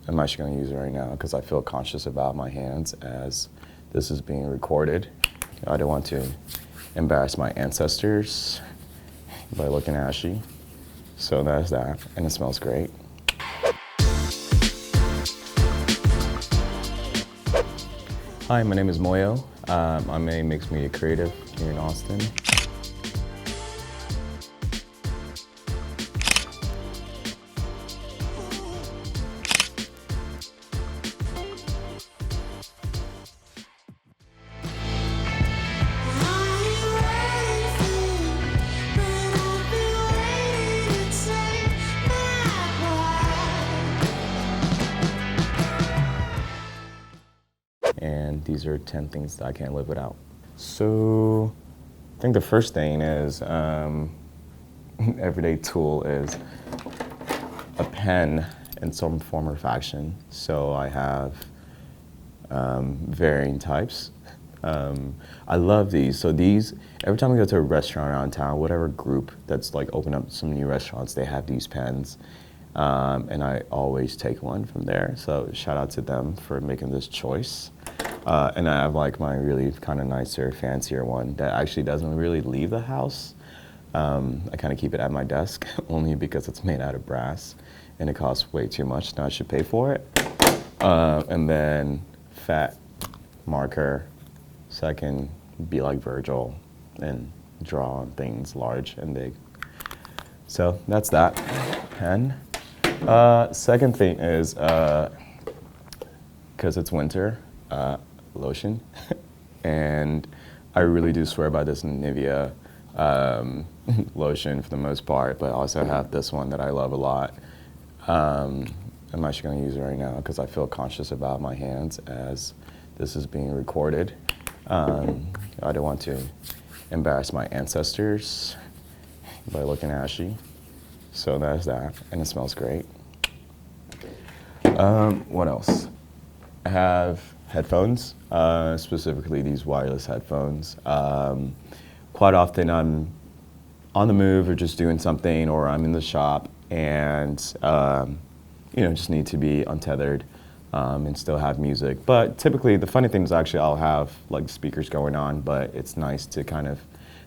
I'm actually going to use it right now because I feel conscious about my hands as this is being recorded. I don't want to embarrass my ancestors by looking ashy. So there's that, and it smells great. Hi, my name is Moyo. I'm a mixed media creative here in Austin. And these are 10 things that I can't live without. So I think the first thing is everyday tool is a pen in some form or fashion. So I have varying types. I love these. So these, every time I go to a restaurant around town, whatever group that's like open up some new restaurants, they have these pens. And I always take one from there. So shout out to them for making this choice. And I have like my really kind of nicer, fancier one that actually doesn't really leave the house. I kind of keep it at my desk only because it's made out of brass and it costs way too much and I should pay for it. And then fat marker, so I can be like Virgil and draw on things large and big. So that's that pen. Second thing is, because it's winter, lotion. And I really do swear by this Nivea lotion for the most part, but I also have this one that I love a lot. I'm actually going to use it right now because I feel conscious about my hands as this is being recorded. I don't want to embarrass my ancestors by looking ashy. So there's that, and it smells great. What else? I have headphones, specifically these wireless headphones. Quite often I'm on the move or just doing something, or I'm in the shop and just need to be untethered and still have music. But typically the funny thing is actually I'll have like speakers going on, but it's nice to kind of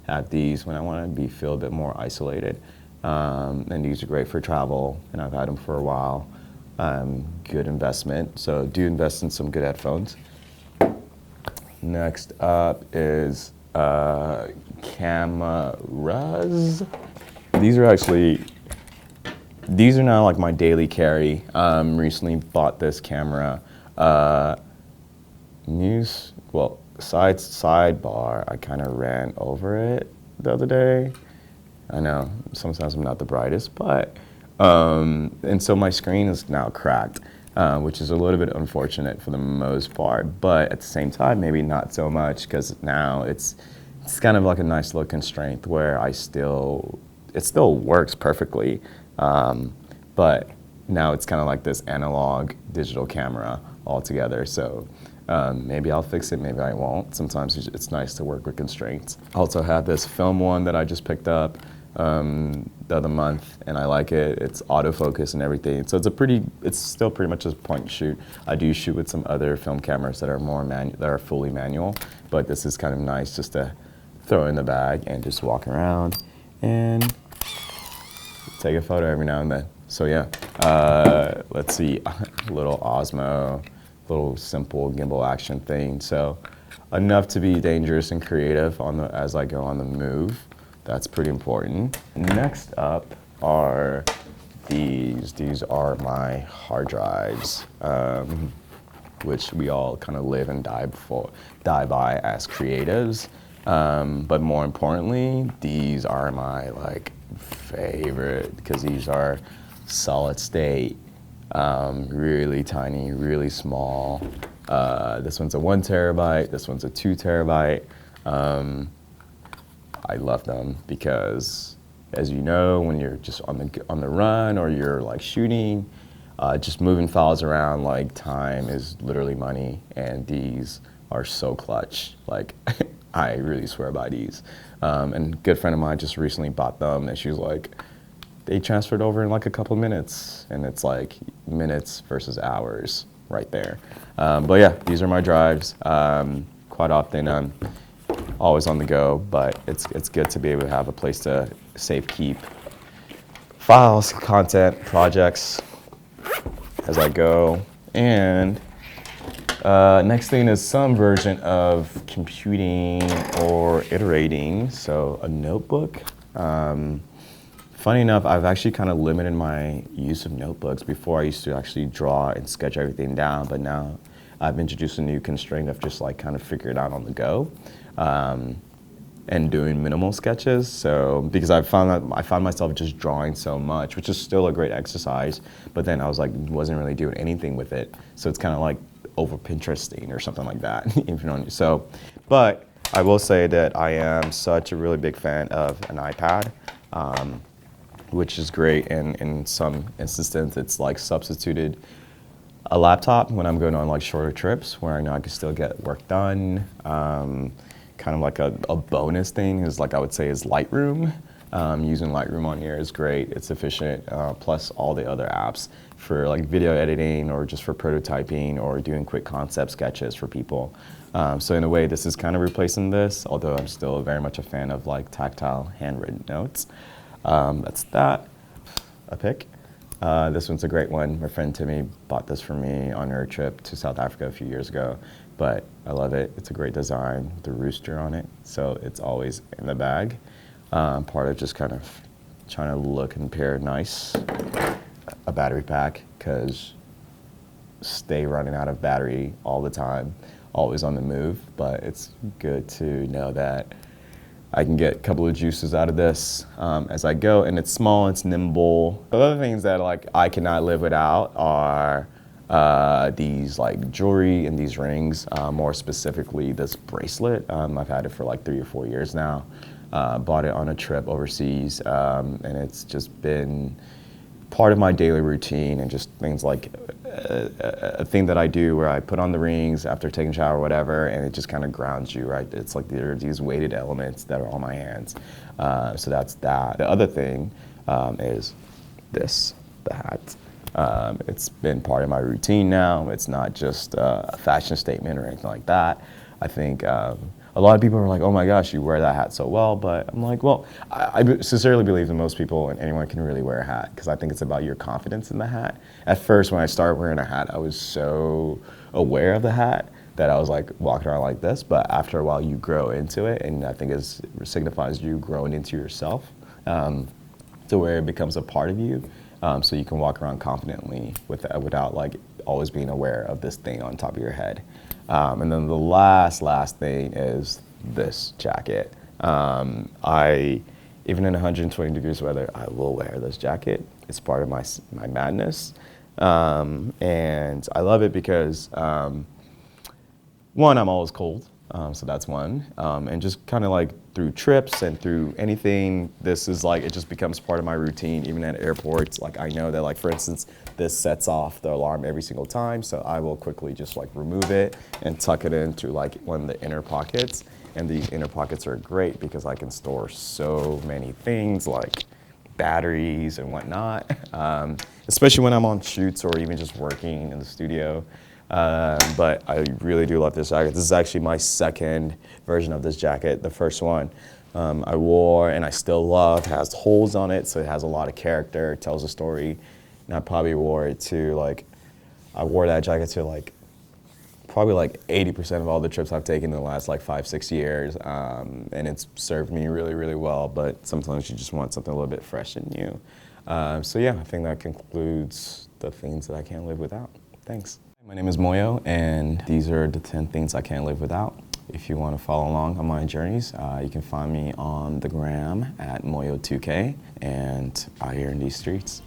have these when I want to feel a bit more isolated. And these are great for travel, and I've had them for a while. Good investment, so do invest in some good headphones. Next up is cameras. These are now like my daily carry. Recently bought this camera. Sidebar, I kind of ran over it the other day. I know, sometimes I'm not the brightest, but, and so my screen is now cracked, which is a little bit unfortunate for the most part, but at the same time, maybe not so much, because now it's kind of like a nice little constraint where it still works perfectly, but now it's kind of like this analog digital camera altogether, so maybe I'll fix it, maybe I won't. Sometimes it's nice to work with constraints. I also have this film one that I just picked up the other month, and I like it. It's autofocus and everything. So it's still pretty much a point and shoot. I do shoot with some other film cameras that are fully manual, but this is kind of nice just to throw in the bag and just walk around and take a photo every now and then. So yeah, let's see, little Osmo, little simple gimbal action thing. So enough to be dangerous and creative as I go on the move. That's pretty important. Next up are these. These are my hard drives, which we all kind of live and die by as creatives. But more importantly, these are my favorite because these are solid state, really tiny, really small. This one's a 1 terabyte. This one's a 2 terabyte. I love them because, as you know, when you're just on the run or you're shooting, just moving files around, time is literally money, and these are so clutch. I really swear by these. And a good friend of mine just recently bought them, and she was like, they transferred over in a couple of minutes, and it's minutes versus hours right there. But yeah, these are my drives. Quite often I'm always on the go, but it's good to be able to have a place to save, keep files, content, projects as I go. And next thing is some version of computing or iterating, so a notebook. Funny enough, I've actually kind of limited my use of notebooks. Before I used to actually draw and sketch everything down, but now I've introduced a new constraint of just like kind of figure it out on the go. And doing minimal sketches. So because I found myself just drawing so much, which is still a great exercise, but then I was like, wasn't really doing anything with it. So it's kind of like over Pinteresting or something like that. So, but I will say that I am such a really big fan of an iPad, which is great. And in some instances, it's like substituted a laptop when I'm going on like shorter trips where I know I can still get work done. Kind of like a bonus thing is like I would say is Lightroom. Using Lightroom on here is great. It's efficient. Plus all the other apps for like video editing or just for prototyping or doing quick concept sketches for people. So in a way, this is kind of replacing this, although I'm still very much a fan of like tactile handwritten notes. That's that. A pick. This one's a great one. My friend Timmy bought this for me on her trip to South Africa a few years ago, but I love it. It's a great design with the rooster on it, so it's always in the bag. Part of just kind of trying to look and pair nice. A battery pack, because stay running out of battery all the time, always on the move, but it's good to know that I can get a couple of juices out of this as I go, and it's small, it's nimble. The other things that like I cannot live without are these like jewelry and these rings, more specifically this bracelet. I've had it for like 3 or 4 years now. Bought it on a trip overseas, and it's just been part of my daily routine, and just things like a thing that I do where I put on the rings after taking a shower or whatever, and it just kind of grounds you, right? It's like there are these weighted elements that are on my hands. So that's that. The other thing is this, the hat. It's been part of my routine now. It's not just a fashion statement or anything like that. I think a lot of people are like, oh my gosh, you wear that hat so well, but I'm like, well, I sincerely believe that most people and anyone can really wear a hat, because I think it's about your confidence in the hat. At first, when I started wearing a hat, I was so aware of the hat that I was like walking around like this, but after a while you grow into it, and I think it signifies you growing into yourself to where it becomes a part of you, so you can walk around confidently without like always being aware of this thing on top of your head. And then the last thing is this jacket. Even in 120 degrees weather, I will wear this jacket. It's part of my madness. And I love it because, one, I'm always cold, so that's one. And just kind of like through trips and through anything, this is like, it just becomes part of my routine, even at airports. Like I know that, like for instance, this sets off the alarm every single time, so I will quickly just like remove it and tuck it into like one of the inner pockets. And these inner pockets are great because I can store so many things like batteries and whatnot, especially when I'm on shoots or even just working in the studio. But I really do love this jacket. This is actually my second version of this jacket. The first one I wore and I still love, has holes on it, so it has a lot of character, it tells a story. And I probably wore it to like, I wore that jacket to like, probably like 80% of all the trips I've taken in the last like 5-6 years. And it's served me really, really well, but sometimes you just want something a little bit fresh and new. So yeah, I think that concludes the things that I can't live without. Thanks. My name is Moyo, and these are the 10 things I can't live without. If you want to follow along on my journeys, you can find me on the gram at Moyo2K, and out here in these streets.